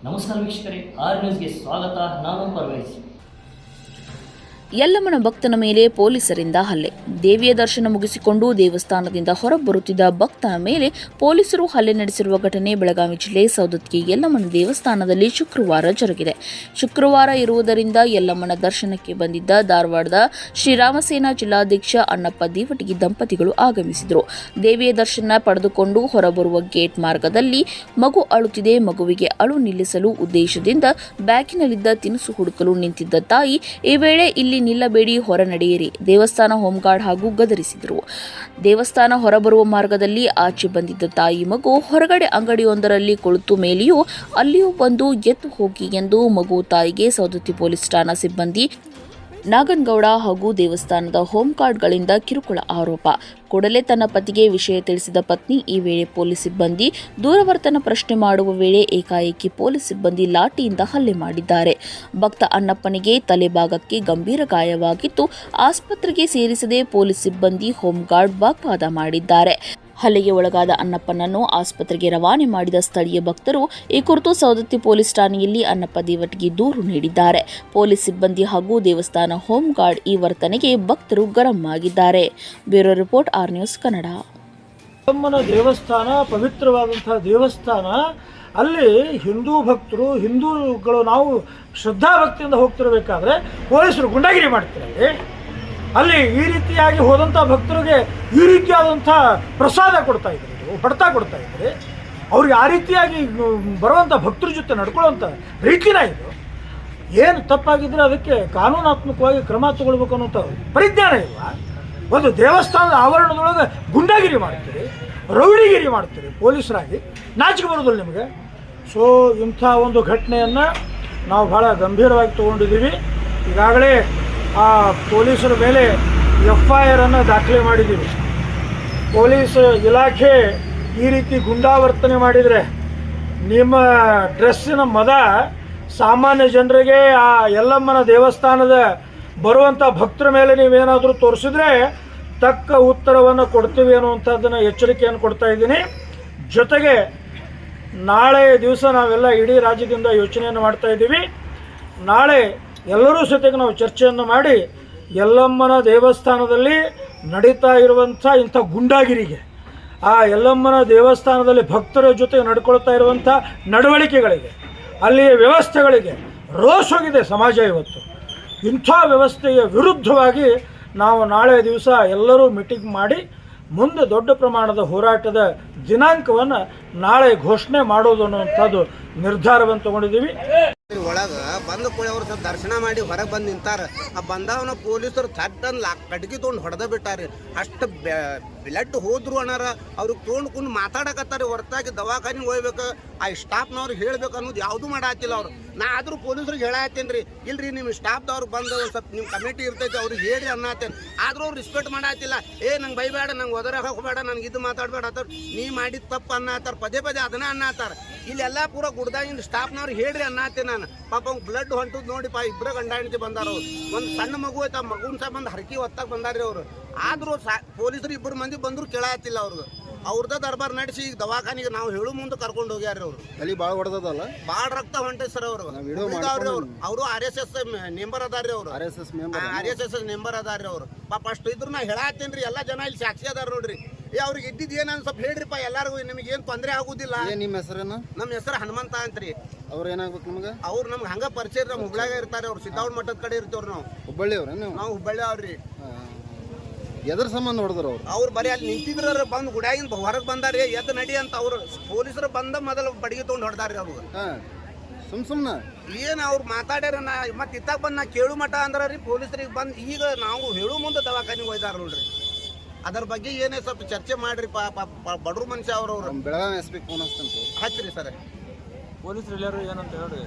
ನಮಸ್ಕಾರ ವೀಕ್ಷಕರೇ, ಆರ್ ನ್ಯೂಸ್ಗೆ ಸ್ವಾಗತ. ನಾನು ಪರ್ವೇಜ್. ಯಲ್ಲಮ್ಮನ ಭಕ್ತನ ಮೇಲೆ ಪೊಲೀಸರಿಂದ ಹಲ್ಲೆ. ದೇವಿಯ ದರ್ಶನ ಮುಗಿಸಿಕೊಂಡು ದೇವಸ್ಥಾನದಿಂದ ಹೊರಬರುತ್ತಿದ್ದ ಭಕ್ತನ ಮೇಲೆ ಪೊಲೀಸರು ಹಲ್ಲೆ ನಡೆಸಿರುವ ಘಟನೆ ಬೆಳಗಾವಿ ಜಿಲ್ಲೆ ಸೌದತ್ತಿ ಯಲ್ಲಮ್ಮನ ದೇವಸ್ಥಾನದಲ್ಲಿ ಶುಕ್ರವಾರ ಜರುಗಿದೆ. ಶುಕ್ರವಾರ ಇರುವುದರಿಂದ ಯಲ್ಲಮ್ಮನ ದರ್ಶನಕ್ಕೆ ಬಂದಿದ್ದ ಧಾರವಾಡದ ಶ್ರೀರಾಮಸೇನಾ ಜಿಲ್ಲಾಧ್ಯಕ್ಷ ಅಣ್ಣಪ್ಪ ದೇವಟಗಿ ದಂಪತಿಗಳು ಆಗಮಿಸಿದರು. ದೇವಿಯ ದರ್ಶನ ಪಡೆದುಕೊಂಡು ಹೊರಬರುವ ಗೇಟ್ ಮಾರ್ಗದಲ್ಲಿ ಮಗು ಅಳುತ್ತಿದೆ. ಮಗುವಿಗೆ ಅಳು ನಿಲ್ಲಿಸಲು ಉದ್ದೇಶದಿಂದ ಬ್ಯಾಗಿನಲ್ಲಿದ್ದ ತಿನಿಸು ಹುಡುಕಲು ನಿಂತಿದ್ದ ತಾಯಿ ಈ ವೇಳೆ ಇಲ್ಲಿ ನಿಲ್ಲಬೇಡಿ, ಹೊರ ನಡೆಯಿರಿ, ದೇವಸ್ಥಾನ ಹೋಂಗಾರ್ಡ್ ಹಾಗೂ ಗದರಿಸಿದರು. ದೇವಸ್ಥಾನ ಹೊರಬರುವ ಮಾರ್ಗದಲ್ಲಿ ಆಚೆ ಬಂದಿದ್ದ ತಾಯಿ ಮಗು ಹೊರಗಡೆ ಅಂಗಡಿಯೊಂದರಲ್ಲಿ ಕುಳಿತು ಮೇಲೆಯೂ ಅಲ್ಲಿಯೂ ಬಂದು ಎದ್ದು ಹೋಗಿ ಎಂದು ಮಗು ತಾಯಿಗೆ ಸೌದತ್ತಿ ಪೊಲೀಸ್ ಠಾಣಾ ಸಿಬ್ಬಂದಿ ನಾಗನಗೌಡ ಹಾಗೂ ದೇವಸ್ಥಾನದ ಹೋಂಗಾರ್ಡ್ಗಳಿಂದ ಕಿರುಕುಳ ಆರೋಪ. ಕೂಡಲೇ ತನ್ನ ಪತಿಗೆ ವಿಷಯ ತಿಳಿಸಿದ ಪತ್ನಿ ಈ ವೇಳೆ ಪೊಲೀಸ್ ಸಿಬ್ಬಂದಿ ದೂರವರ್ತನ ಪ್ರಶ್ನೆ ಮಾಡುವ ವೇಳೆ ಏಕಾಏಕಿ ಪೊಲೀಸ್ ಸಿಬ್ಬಂದಿ ಲಾಠಿಯಿಂದ ಹಲ್ಲೆ ಮಾಡಿದ್ದಾರೆ. ಭಕ್ತ ಅಣ್ಣಪ್ಪನಿಗೆ ತಲೆಭಾಗಕ್ಕೆ ಗಂಭೀರ ಗಾಯವಾಗಿದ್ದು ಆಸ್ಪತ್ರೆಗೆ ಸೇರಿಸದೆ ಪೊಲೀಸ್ ಸಿಬ್ಬಂದಿ ಹೋಂಗಾರ್ಡ್ ವಾಗ್ವಾದ ಮಾಡಿದ್ದಾರೆ. ಹಲ್ಲೆಗೆ ಒಳಗಾದ ಅಣ್ಣಪ್ಪನನ್ನು ಆಸ್ಪತ್ರೆಗೆ ರವಾನೆ ಮಾಡಿದ ಸ್ಥಳೀಯ ಭಕ್ತರು ಈ ಕುರಿತು ಸೌದತ್ತಿ ಪೊಲೀಸ್ ಠಾಣೆಯಲ್ಲಿ ಅಣ್ಣಪ್ಪ ದೇವಟಗಿ ದೂರು ನೀಡಿದ್ದಾರೆ. ಪೊಲೀಸ್ ಸಿಬ್ಬಂದಿ ಹಾಗೂ ದೇವಸ್ಥಾನ ಹೋಂಗಾರ್ಡ್ ಈ ವರ್ತನೆಗೆ ಭಕ್ತರು ಗರಂ ಆಗಿದ್ದಾರೆ. Bureau report, R News Kannada. ಯಲ್ಲಮ್ಮನ ದೇವಸ್ಥಾನ ಪವಿತ್ರವಾದಂತಹ ದೇವಸ್ಥಾನ. ಅಲ್ಲಿ ಹಿಂದೂ ಭಕ್ತರು, ಹಿಂದೂಗಳು ನಾವು ಶ್ರದ್ಧಾಭಕ್ತಿಯಿಂದ ಹೋಗ್ತಿರಬೇಕಾದ್ರೆ ಪೊಲೀಸರು ಗುಂಡಾಗಿರಿ ಮಾಡ್ತಾರೆ. ಅಲ್ಲಿ ಈ ರೀತಿಯಾಗಿ ಹೋದಂಥ ಭಕ್ತರಿಗೆ ಈ ರೀತಿಯಾದಂಥ ಪ್ರಸಾದ ಕೊಡ್ತಾ ಇದ್ರು, ಹೊಡೆತ ಕೊಡ್ತಾ ಇದ್ದಾರೆ. ಅವ್ರಿಗೆ ಆ ರೀತಿಯಾಗಿ ಬರುವಂಥ ಭಕ್ತರ ಜೊತೆ ನಡ್ಕೊಳ್ಳೋಂಥ ರೀತಿನ ಇದು. ಏನು ತಪ್ಪಾಗಿದ್ದರೆ ಅದಕ್ಕೆ ಕಾನೂನಾತ್ಮಕವಾಗಿ ಕ್ರಮ ತಗೊಳ್ಬೇಕು ಅನ್ನೋಂಥ ಪರಿಜ್ಞಾನ ಇಲ್ವಾ? ಒಂದು ದೇವಸ್ಥಾನದ ಆವರಣದೊಳಗೆ ಗುಂಡಾಗಿರಿ ಮಾಡ್ತೀರಿ, ರೌಡಿಗಿರಿ ಮಾಡ್ತೀರಿ ಪೊಲೀಸರಾಗಿ. ನಾಚಿಕೆ ಬರೋದಿಲ್ಲ ನಿಮಗೆ? ಸೊ ಇಂಥ ಒಂದು ಘಟನೆಯನ್ನು ನಾವು ಭಾಳ ಗಂಭೀರವಾಗಿ ತೊಗೊಂಡಿದ್ದೀವಿ. ಈಗಾಗಲೇ ಆ ಪೊಲೀಸರ ಮೇಲೆ FIR ದಾಖಲೆ ಮಾಡಿದ್ದೀವಿ. ಪೊಲೀಸ್ ಇಲಾಖೆ ಈ ರೀತಿ ಗುಂಡಾವರ್ತನೆ ಮಾಡಿದರೆ ನಿಮ್ಮ ಡ್ರೆಸ್ಸಿನ ಮದ ಸಾಮಾನ್ಯ ಜನರಿಗೆ ಆ ಯಲ್ಲಮ್ಮನ ದೇವಸ್ಥಾನದ ಬರುವಂಥ ಭಕ್ತರ ಮೇಲೆ ನೀವೇನಾದರೂ ತೋರಿಸಿದ್ರೆ ತಕ್ಕ ಉತ್ತರವನ್ನು ಕೊಡ್ತೀವಿ ಅನ್ನುವಂಥದ್ದನ್ನು ಎಚ್ಚರಿಕೆಯನ್ನು ಕೊಡ್ತಾ ಇದ್ದೀನಿ. ಜೊತೆಗೆ ನಾಳೆ ದಿವಸ ನಾವೆಲ್ಲ ಇಡೀ ರಾಜ್ಯದಿಂದ ಯೋಚನೆಯನ್ನು ಮಾಡ್ತಾ ಇದ್ದೀವಿ. ನಾಳೆ ಎಲ್ಲರೂ ಸತೆಗೆ ನಾವು ಚರ್ಚೆಯನ್ನು ಮಾಡಿ ಯಲ್ಲಮ್ಮನ ದೇವಸ್ಥಾನದಲ್ಲಿ ನಡೀತಾ ಇರುವಂಥ ಇಂಥ ಗುಂಡಾಗಿರಿಗೆ, ಆ ಯಲ್ಲಮ್ಮನ ದೇವಸ್ಥಾನದಲ್ಲಿ ಭಕ್ತರ ಜೊತೆ ನಡ್ಕೊಳ್ತಾ ಇರುವಂಥ ನಡವಳಿಕೆಗಳಿಗೆ, ಅಲ್ಲಿಯ ವ್ಯವಸ್ಥೆಗಳಿಗೆ ರೋಷ್ ಹೋಗಿದೆ ಸಮಾಜ ಇವತ್ತು. ಇಂಥ ವ್ಯವಸ್ಥೆಯ ವಿರುದ್ಧವಾಗಿ ನಾವು ನಾಳೆ ದಿವಸ ಎಲ್ಲರೂ ಮೀಟಿಂಗ್ ಮಾಡಿ ಮುಂದೆ ದೊಡ್ಡ ಪ್ರಮಾಣದ ಹೋರಾಟದ ದಿನಾಂಕವನ್ನು ನಾಳೆ ಘೋಷಣೆ ಮಾಡೋದು ಅನ್ನುವಂಥದ್ದು ನಿರ್ಧಾರವನ್ನು ತಗೊಂಡಿದ್ದೀವಿ. ಒಳಗೆ ಬಂದ ಕೂಡಲೇ ಅವ್ರು ಸ್ವಲ್ಪ ದರ್ಶನ ಮಾಡಿ ಹೊರಗೆ ಬಂದು ನಿಂತಾರೆ. ಆ ಬಂದವನ ಪೊಲೀಸರು ಥಟ್ಟನ್ನು ಕಟ್ಗಿ ತೊಗೊಂಡು ಹೊಡೆದ ಬಿಟ್ಟಾರೆ. ಅಷ್ಟು ಬ್ಲಡ್ ಹೋದ್ರು ಅಣ್ಣಾರ ಅವ್ರಿಗೆ ತೊಗೊಂಡು ಮಾತಾಡಕತ್ತಾರೆ. ಹೊರತಾಗಿ ದವಾಖಾನಿಗೆ ಹೋಗ್ಬೇಕು, ಆ ಸ್ಟಾಫ್ನವ್ರಿಗೆ ಹೇಳ್ಬೇಕು ಅನ್ನೋದು ಯಾವುದೂ ಮಾಡಾತಿಲ್ಲ ಅವರು. ನಾ ಆದರೂ ಪೊಲೀಸ್ರಿಗೆ ಹೇಳತ್ತೀನಿ ರೀ, ಇಲ್ರಿ ನಿಮ್ಮ ಸ್ಟಾಫ್ದವ್ರು ಬಂದು ಒಂದು ಸ್ವಲ್ಪ ನಿಮ್ಮ ಕಮಿಟಿ ಇರ್ತೈತಿ ಅವ್ರಿಗೆ ಹೇಳಿ ಅನ್ನತ್ತೇನೆ. ಆದರೂ ಅವ್ರು ರೆಸ್ಪೆಕ್ಟ್ ಮಾಡಾತಿಲ್ಲ. ನಂಗೆ ಬೈಬೇಡ, ನಂಗೆ ಒದರಾಗ ಹೋಗಬೇಡ, ನನಗೆ ಇದು ಮಾತಾಡಬೇಡ ಆತಾರ, ನೀ ಮಾಡಿದ ತಪ್ಪು ಅನ್ನತ್ತಾರ. ಪದೇ ಪದೇ ಅದನ್ನ ಅನ್ನತ್ತಾರ. ಇಲ್ಲೆಲ್ಲ ಪೂರ ಗುಡ್ದಾಗಿಂದ ಸ್ಟಾಫ್ನವ್ರು ಹೇಳ್ರಿ ಅನ್ನತ್ತೇನೆ ನಾನು. ಪಾಪ ಅವ್ನು ಬ್ಲಡ್ ಹೊಂಟದ್ ನೋಡಿಪ್ಪ, ಇಬ್ಬರ ಗಂಡ ಹೆಂಡತಿ ಬಂದಾರ. ಅವ್ರು ಒಂದು ಸಣ್ಣ ಮಗು ಐತೆ, ಆ ಮಗುನ ಸಹ ಬಂದು ಹರಕಿ ಹೊತ್ತಾಗ ಬಂದಾರ್ರಿ ಅವರು. ಆದರೂ ಪೊಲೀಸರು ಇಬ್ಬರು ಮಂದಿ ಬಂದರೂ ಕೇಳತ್ತಿಲ್ಲ ಅವ್ರಿಗೆ. ಅವ್ರದ ದರ್ಬಾರ್ ನಡೆಸಿ ಈಗ ದವಾಖಾನಿಗೆ ನಾವು ಹೇಳು ಮುಂದೆ ಕರ್ಕೊಂಡು ಹೋಗ್ಯಾರ. ಅವರು ಅಲ್ಲಿ ಭಾಳ ಹೊಡೆದಲ್ಲ, ಭಾಳ ರಕ್ತ ಹೊಂಟೈತೆ ಸರ್. ಅವರು ಅವರು RSS ಮೆಂಬರ್ ಅದಾರ್ರಿ. ಅವರು RSS ಮೆಂಬರ್ ಅದಾರ್ರಿ. ಅವರು ಪಾಪ ಅಷ್ಟು ಇದ್ರು ನಾ ಹೇಳತ್ತೀನಿ ರೀ. ಎಲ್ಲ ಜನ ಇಲ್ಲಿ ಸಾಕ್ಷಿ ಅದಾರ ನೋಡ್ರಿ. ಅವ್ರಿಗೆ ಇದ್ದಿದ್ದು ಏನಂತ ಸ್ವಲ್ಪ ಹೇಳ್ರಿಪ್ಪ ಎಲ್ಲರಿಗೂ, ನಿಮಗೆ ಏನು ತೊಂದರೆ ಆಗುದಿಲ್ಲ. ನಿಮ್ಮ ಹೆಸರೇನು? ನಮ್ಮ ಹೆಸರು ಹನುಮಂತ ಅಂತ್ರಿ. ಅವ್ರು ಏನಾಗ್ಬೇಕು ನಿಮ್ಗೆ? ಅವ್ರು ನಮ್ಗೆ ಹಂಗ ಪರಿಚಯ, ನಮ್ಮ ಹುಬ್ಳ್ಯಾಗ ಇರ್ತಾರೆ. ಅವ್ರು ಸಿದ್ದಾವಣ ಮಠದ ಕಡೆ ಇರ್ತೇವ್ರಿ. ನಾವು ಹುಬ್ಬಳ್ಳಿ ಅವ್ರ? ನಾವು ಹುಬ್ಬಳ್ಳಿ ಅವ್ರಿ. ಎದ್ರ ಸಂಬಂಧ ಹೊಡೆದ್ರು ಅವ್ರು? ಅವ್ರು ಬರೀ ಅಲ್ಲಿ ನಿಂತಿದ್ರ, ಬಂದು ಗುಡಿಯಾಗಿಂದ ಹೊರಗೆ ಬಂದಾರಿ. ಎದ್ದು ನಡಿ ಅಂತ ಅವ್ರು ಪೊಲೀಸರು ಬಂದ ಮೊದಲು ಬಡಿಗೆ ತೊಗೊಂಡು ಹೊಡೆದಾರ್ರಿ ಅವ್ರಿಗೆ. ಸುಮ್ನ ಏನು ಅವ್ರು ಮಾತಾಡ್ಯಾರ. ನಾ ಮತ್ತೆ ಇತ್ತಾಗ ಬಂದು ನಾ ಕೇಳು ಮಠ ಅಂದ್ರೆ ರೀ ಪೊಲೀಸರಿಗೆ ಬಂದು ಈಗ ನಾವು ಹೇಳು ಮುಂದೆ ದವಾಖಾನಿಗೆ ಹೋಯ್ದಾರ ನೋಡ್ರಿ. ಅದ್ರ ಬಗ್ಗೆ ಏನೇ ಸ್ವಲ್ಪ ಚರ್ಚೆ ಮಾಡ್ರಿ. ಬಡ್ರು ಮನುಷ್ಯ ಅವ್ರವ್ರು. ಬೆಳಗಾವಿ SP ಫೋನ್ ಹಚ್ತಂತ ಹಚ್ಚ್ರಿ ಸರ್. ಪೊಲೀಸರು ಎಲ್ಲರೂ ಏನಂತ ಹೇಳ್ರಿ.